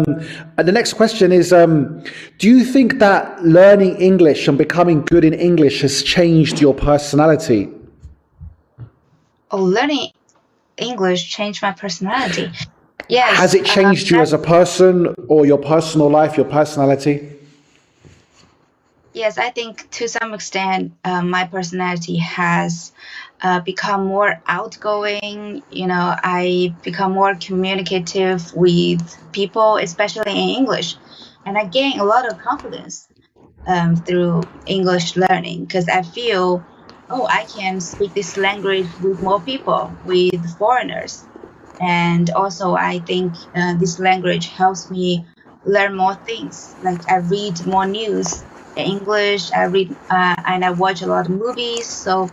the next question is, do you think that learning English and becoming good in English has changed your personality? Oh, learning English changed my personality. Yes. Has it changed you as a person or your personal life, your personality? Yes, I think to some extent, my personality has become more outgoing. I become more communicative with people, especially in English. And I gain a lot of confidence through English learning because I feel, I can speak this language with more people, with foreigners. And also, I think this language helps me learn more things. Like I read more news in English, I read and I watch a lot of movies. So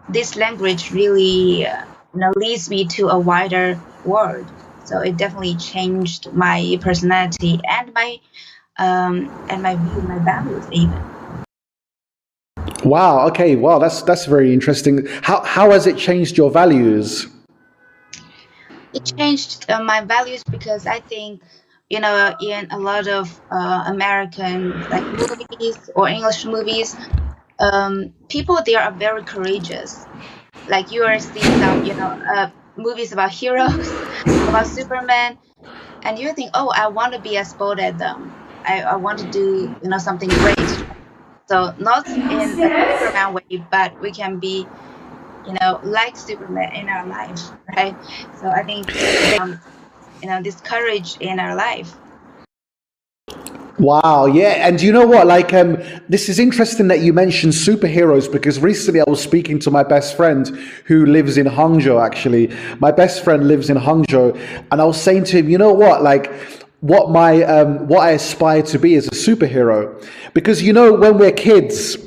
this language really leads me to a wider world. So it definitely changed my personality and my view, my values even. Wow. Okay. Wow. That's very interesting. How has it changed your values? It changed my values because I think, in a lot of American movies or English movies, people there are very courageous. Like you are seeing some, movies about heroes, about Superman, and you think, I want to be as bold as them. I want to do, something great. So not in a Superman way, but we can be, like Superman in our life, right? So I think, this courage in our life. Wow, yeah, and you know what? This is interesting that you mentioned superheroes because recently I was speaking to my best friend who lives in Hangzhou. Actually, my best friend lives in Hangzhou, and I was saying to him, you know what? What I aspire to be is a superhero, because when we're kids,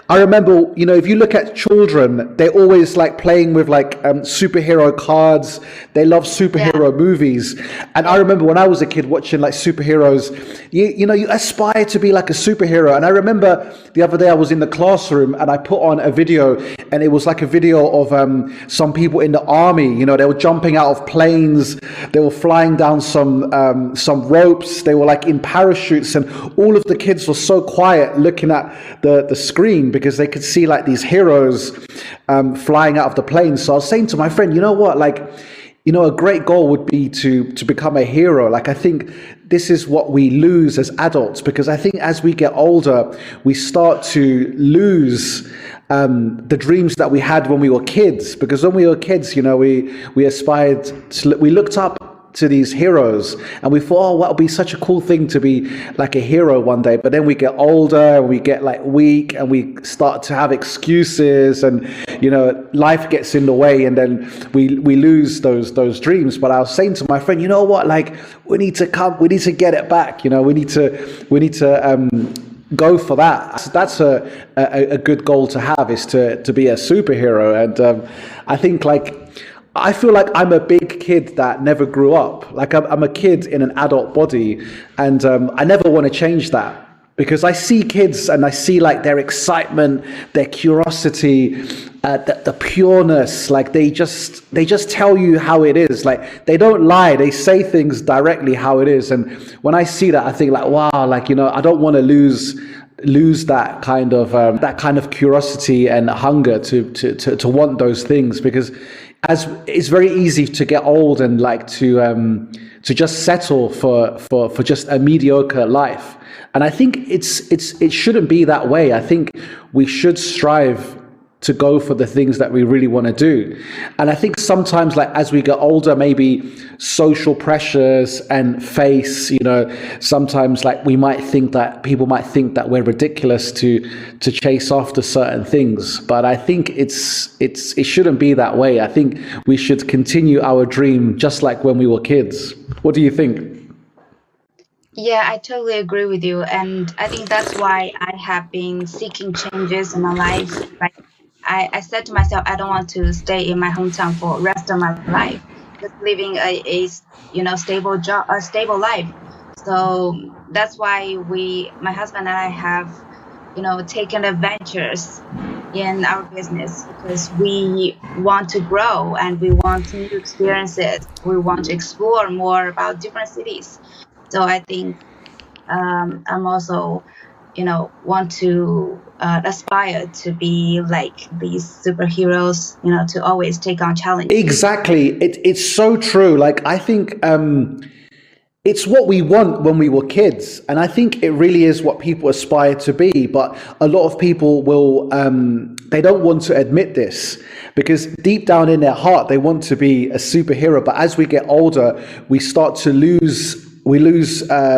I remember, if you look at children, they're always playing with superhero cards. They love superhero movies. And I remember when I was a kid watching superheroes, you aspire to be like a superhero. And I remember the other day I was in the classroom and I put on a video, and it was like a video of some people in the army. They were jumping out of planes. They were flying down some ropes. They were in parachutes, and all of the kids were so quiet looking at the screen because they could see these heroes flying out of the plane. So I was saying to my friend, you know what, a great goal would be to become a hero. I think this is what we lose as adults, because I think as we get older, we start to lose the dreams that we had when we were kids. Because when we were kids, we aspired to, we looked up to these heroes and we thought, that would be such a cool thing to be like a hero one day. But then we get older and we get weak and we start to have excuses, and life gets in the way, and then we lose those dreams. But I was saying to my friend, you know what, we need to get it back. We need to go for that. So that's a good goal to have, is to be a superhero. And I think I feel like I'm a big kid that never grew up. I'm a kid in an adult body, and I never want to change that, because I see kids and I see their excitement, their curiosity, the pureness. They just tell you how it is. They don't lie. They say things directly how it is. And when I see that, I think wow, I don't want to lose that kind of curiosity and hunger to want those things, because as it's very easy to get old and to just settle for just a mediocre life. And I think it shouldn't be that way. I think we should strive to go for the things that we really want to do. And I think sometimes as we get older, maybe social pressures and face, sometimes we might think that people might think that we're ridiculous to chase after certain things. But I think it shouldn't be that way. I think we should continue our dream just like when we were kids. What do you think? Yeah, I totally agree with you. And I think that's why I have been seeking changes in my life. I said to myself, I don't want to stay in my hometown for the rest of my life, just living a stable job, a stable life. So that's why my husband and I have, taken adventures in our business, because we want to grow and we want new experiences. We want to explore more about different cities. So I think I'm also, want to aspire to be like these superheroes, to always take on challenges. Exactly. It's so true. Like, I think it's what we want when we were kids. And I think it really is what people aspire to be. But a lot of people will, they don't want to admit this, because deep down in their heart, they want to be a superhero. But as we get older, we start to lose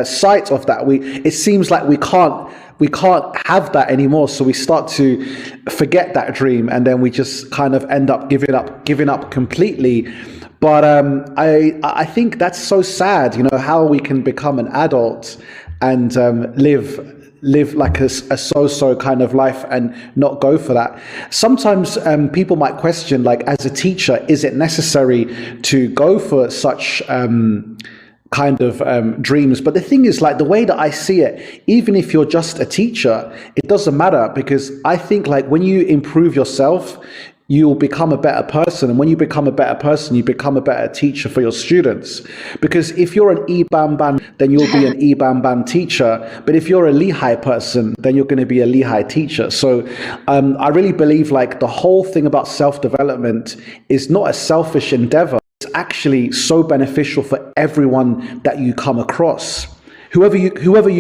sight of that. It seems like we can't have that anymore. So we start to forget that dream, and then we just kind of end up giving up completely. But I think that's so sad, how we can become an adult and live like a so-so kind of life and not go for that. Sometimes people might question, like, as a teacher, is it necessary to go for such kind of dreams? But the thing is, like, the way that I see it, even if you're just a teacher, it doesn't matter, because I think, like, when you improve yourself, you'll become a better person. And when you become a better person, you become a better teacher for your students. Because if you're an E-Bam-Bam, then you'll be an E-Bam-Bam teacher. But if you're a Lehigh person, then you're going to be a Lehigh teacher. So I really believe, like, the whole thing about self-development is not a selfish endeavor. It's actually so beneficial for everyone that you come across. Whoever you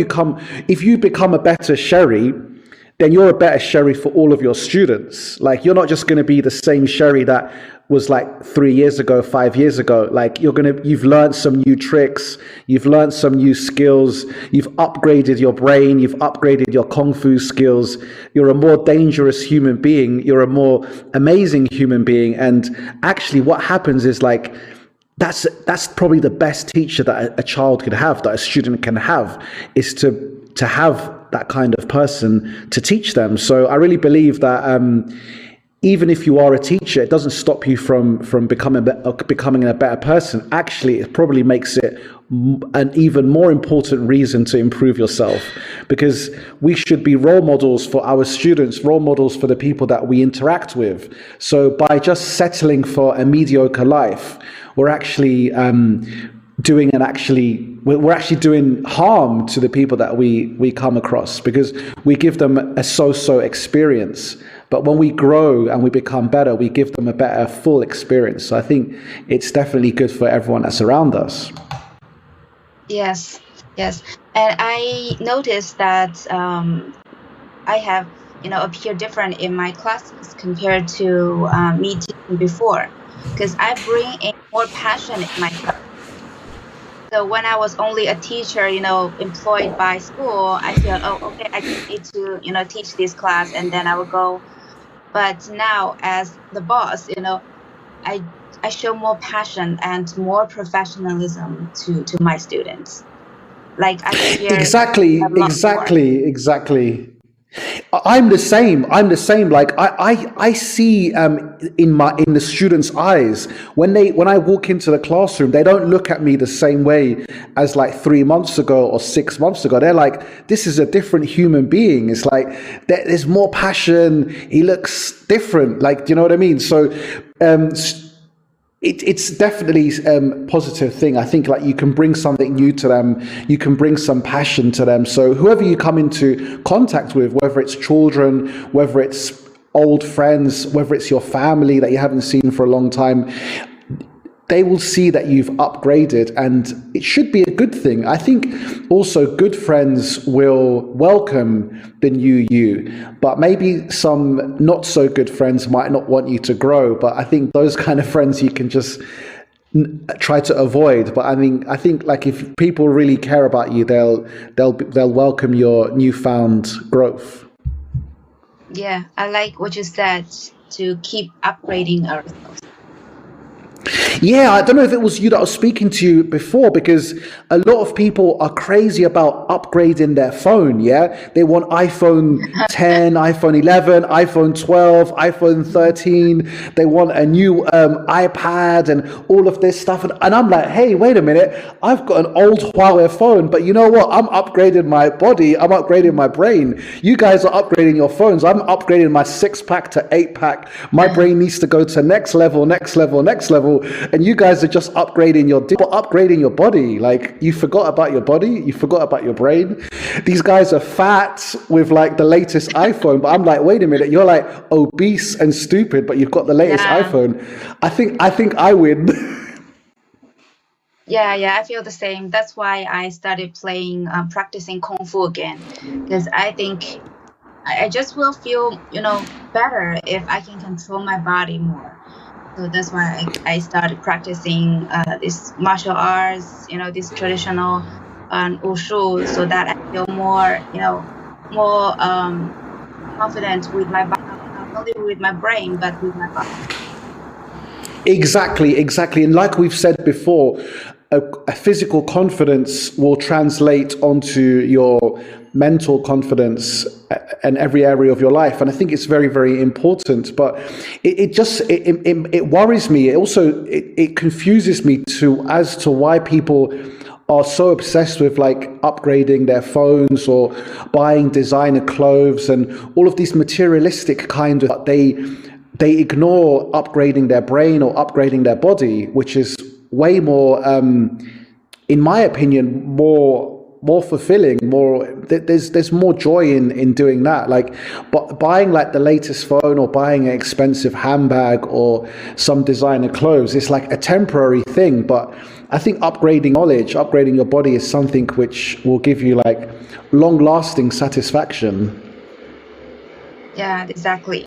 come, if you become a better Sherry, then you're a better Sherry for all of your students. Like, you're not just going to be the same Sherry that was like 3 years ago, 5 years ago. Like, you've learned some new tricks, you've learned some new skills, you've upgraded your brain, you've upgraded your Kung Fu skills. You're a more dangerous human being, you're a more amazing human being. And actually what happens is, like, that's probably the best teacher that a child could have, that a student can have, is to have that kind of person to teach them. So I really believe that even if you are a teacher, it doesn't stop you from becoming a better person. Actually, it probably makes it an even more important reason to improve yourself, because we should be role models for our students, role models for the people that we interact with. So by just settling for a mediocre life, we're actually doing harm to the people that we come across, because we give them a so-so experience. But when we grow and we become better, we give them a better full experience. So I think it's definitely good for everyone that's around us. Yes. And I noticed that I have, appear different in my classes compared to me teaching before, because I bring in more passion in my class. So when I was only a teacher, employed by school, I felt, okay, I need to, teach this class, and then I would go. But now, as the boss, I show more passion and more professionalism to my students. Like, I hear exactly. I'm the same. Like, I see in the students' eyes, when I walk into the classroom, they don't look at me the same way as like 3 months ago or 6 months ago. They're like, this is a different human being. It's like there's more passion. He looks different. Like, do you know what I mean? So it's definitely a positive thing. I think, like, you can bring something new to them, you can bring some passion to them. So whoever you come into contact with, whether it's children, whether it's old friends, whether it's your family that you haven't seen for a long time, they will see that you've upgraded, and it should be a good thing. I think also good friends will welcome the new you, but maybe some not so good friends might not want you to grow. But I think those kind of friends you can just try to avoid. But I think like, if people really care about you, they'll welcome your newfound growth. Yeah, I like what you said, to keep upgrading ourselves. Yeah, I don't know if it was you that was speaking to you before, because a lot of people are crazy about upgrading their phone. Yeah, they want iPhone 10, iPhone 11, iPhone 12, iPhone 13. They want a new iPad and all of this stuff. And I'm like, hey, wait a minute. I've got an old Huawei phone, but you know what? I'm upgrading my body. I'm upgrading my brain. You guys are upgrading your phones. I'm upgrading my 6-pack to 8-pack. My brain needs to go to next level. and you guys are just upgrading your body. Like, you forgot about your body, you forgot about your brain. These guys are fat with like the latest iPhone, but I'm like, wait a minute, you're like obese and stupid, but you've got the latest iPhone. I think I win. Yeah, I feel the same. That's why I started practicing Kung Fu again, because I think I just will feel, better if I can control my body more. So that's why I started practicing this martial arts, this traditional wushu, so that I feel more, more confident with my body, not only with my brain, but with my body. Exactly. And like we've said before, a physical confidence will translate onto your mental confidence and every area of your life, and I think it's very, very important. But it worries me. It confuses me as to why people are so obsessed with like upgrading their phones or buying designer clothes and all of these materialistic kind of. They ignore upgrading their brain or upgrading their body, which is way more, in my opinion, more fulfilling. There's more joy in doing that. Like, buying like the latest phone or buying an expensive handbag or some designer clothes, it's like a temporary thing. But I think upgrading knowledge, upgrading your body is something which will give you like long-lasting satisfaction. Yeah, exactly.